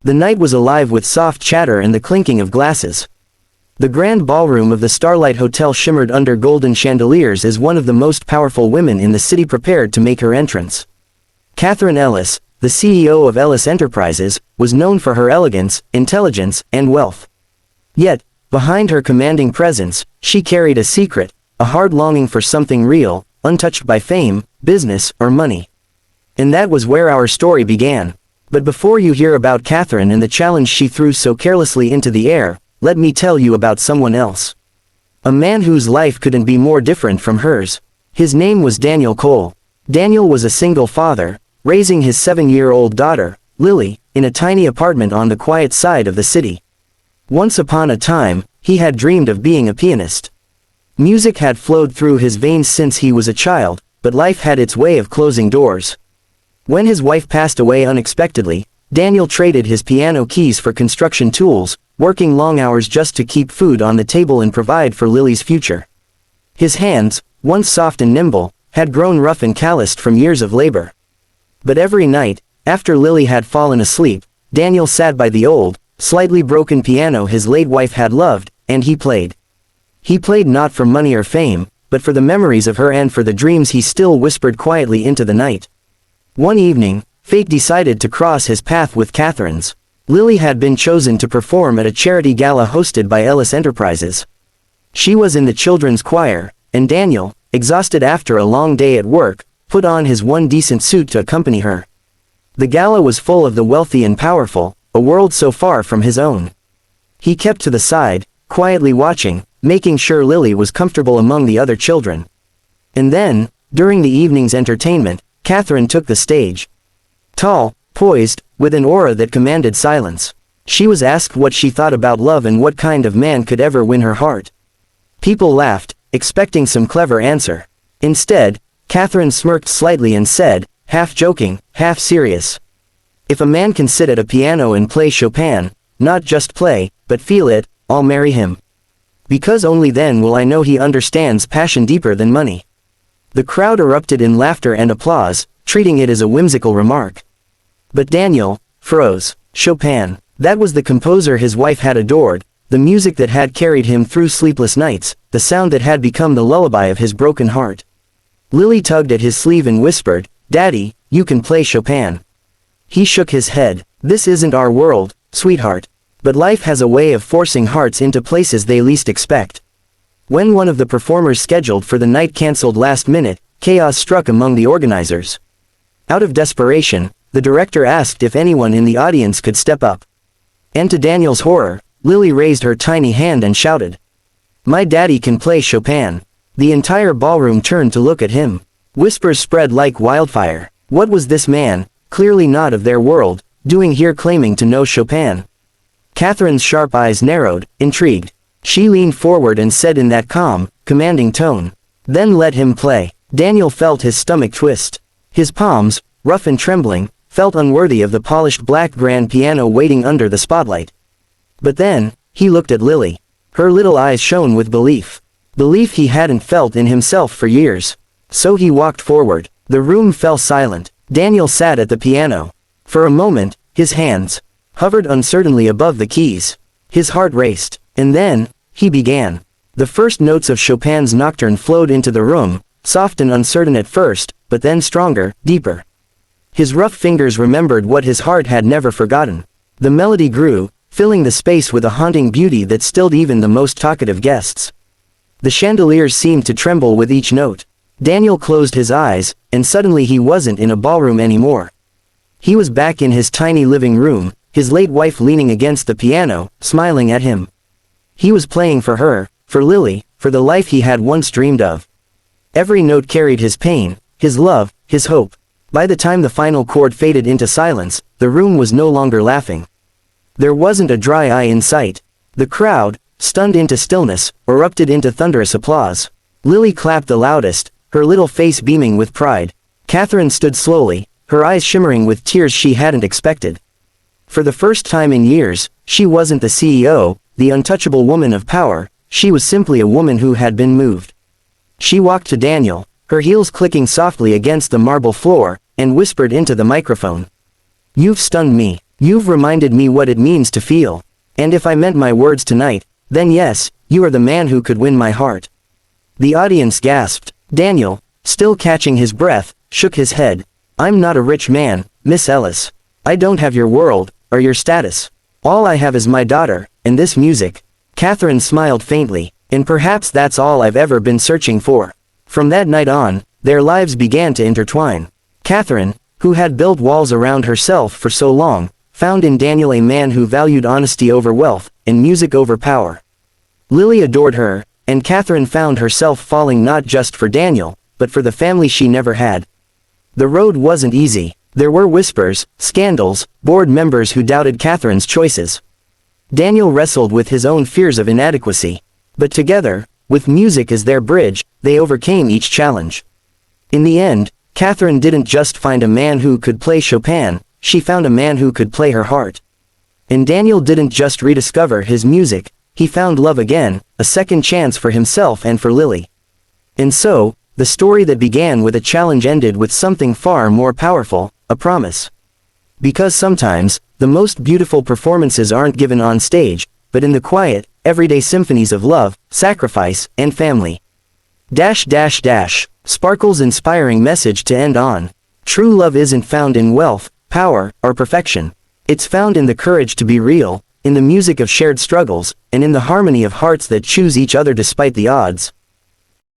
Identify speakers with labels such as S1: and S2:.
S1: The night was alive with soft chatter and the clinking of glasses. The grand ballroom of the Starlight Hotel shimmered under golden chandeliers as one of the most powerful women in the city prepared to make her entrance. Catherine Ellis, the CEO of Ellis Enterprises, was known for her elegance, intelligence, and wealth. Yet, behind her commanding presence, she carried a secret, a hard longing for something real, untouched by fame, business, or money. And that was where our story began. But before you hear about Catherine and the challenge she threw so carelessly into the air, let me tell you about someone else. A man whose life couldn't be more different from hers. His name was Daniel Cole. Daniel was a single father, raising his 7-year-old daughter, Lily, in a tiny apartment on the quiet side of the city. Once upon a time, he had dreamed of being a pianist. Music had flowed through his veins since he was a child, but life had its way of closing doors. When his wife passed away unexpectedly, Daniel traded his piano keys for construction tools, working long hours just to keep food on the table and provide for Lily's future. His hands, once soft and nimble, had grown rough and calloused from years of labor. But every night, after Lily had fallen asleep, Daniel sat by the old, slightly broken piano his late wife had loved, and he played. He played not for money or fame, but for the memories of her and for the dreams he still whispered quietly into the night. One evening, fate decided to cross his path with Catherine's. Lily had been chosen to perform at a charity gala hosted by Ellis Enterprises. She was in the children's choir, and Daniel, exhausted after a long day at work, put on his one decent suit to accompany her. The gala was full of the wealthy and powerful, a world so far from his own. He kept to the side, quietly watching, making sure Lily was comfortable among the other children. And then, during the evening's entertainment, Catherine took the stage. Tall, poised, with an aura that commanded silence. She was asked what she thought about love and what kind of man could ever win her heart. People laughed, expecting some clever answer. Instead, Catherine smirked slightly and said, half joking, half serious, "If a man can sit at a piano and play Chopin, not just play, but feel it, I'll marry him. Because only then will I know he understands passion deeper than money." The crowd erupted in laughter and applause, treating it as a whimsical remark. But Daniel froze. Chopin. That was the composer his wife had adored, the music that had carried him through sleepless nights, the sound that had become the lullaby of his broken heart. Lily tugged at his sleeve and whispered, "Daddy, you can play Chopin." He shook his head. "This isn't our world, sweetheart. But life has a way of forcing hearts into places they least expect." When one of the performers scheduled for the night cancelled last minute, chaos struck among the organizers. Out of desperation, the director asked if anyone in the audience could step up. And to Daniel's horror, Lily raised her tiny hand and shouted, "My daddy can play Chopin." The entire ballroom turned to look at him. Whispers spread like wildfire. What was this man, clearly not of their world, doing here claiming to know Chopin? Catherine's sharp eyes narrowed, intrigued. She leaned forward and said in that calm, commanding tone, "Then let him play." Daniel felt his stomach twist. His palms, rough and trembling, felt unworthy of the polished black grand piano waiting under the spotlight. But then, he looked at Lily. Her little eyes shone with belief. Belief he hadn't felt in himself for years. So he walked forward. The room fell silent. Daniel sat at the piano. For a moment, his hands hovered uncertainly above the keys. His heart raced. And then, he began. The first notes of Chopin's Nocturne flowed into the room, soft and uncertain at first, but then stronger, deeper. His rough fingers remembered what his heart had never forgotten. The melody grew, filling the space with a haunting beauty that stilled even the most talkative guests. The chandeliers seemed to tremble with each note. Daniel closed his eyes, and suddenly he wasn't in a ballroom anymore. He was back in his tiny living room, his late wife leaning against the piano, smiling at him. He was playing for her, for Lily, for the life he had once dreamed of. Every note carried his pain, his love, his hope. By the time the final chord faded into silence, the room was no longer laughing. There wasn't a dry eye in sight. The crowd, stunned into stillness, erupted into thunderous applause. Lily clapped the loudest, her little face beaming with pride. Catherine stood slowly, her eyes shimmering with tears she hadn't expected. For the first time in years, she wasn't the CEO, the untouchable woman of power, she was simply a woman who had been moved. She walked to Daniel, her heels clicking softly against the marble floor, and whispered into the microphone. "You've stunned me. You've reminded me what it means to feel. And if I meant my words tonight, then yes, you are the man who could win my heart." The audience gasped. Daniel, still catching his breath, shook his head. "I'm not a rich man, Miss Ellis. I don't have your world, or your status. All I have is my daughter, and this music." Catherine smiled faintly. "And perhaps that's all I've ever been searching for." From that night on, their lives began to intertwine. Catherine, who had built walls around herself for so long, found in Daniel a man who valued honesty over wealth, and music over power. Lily adored her, and Catherine found herself falling not just for Daniel, but for the family she never had. The road wasn't easy. There were whispers, scandals, board members who doubted Catherine's choices. Daniel wrestled with his own fears of inadequacy. But together, with music as their bridge, they overcame each challenge. In the end, Catherine didn't just find a man who could play Chopin, she found a man who could play her heart. And Daniel didn't just rediscover his music, he found love again, a second chance for himself and for Lily. And so, the story that began with a challenge ended with something far more powerful, a promise. Because sometimes, the most beautiful performances aren't given on stage, but in the quiet, everyday symphonies of love, sacrifice, and family. Sparkle's inspiring message to end on. True love isn't found in wealth, power, or perfection. It's found in the courage to be real, in the music of shared struggles, and in the harmony of hearts that choose each other despite the odds.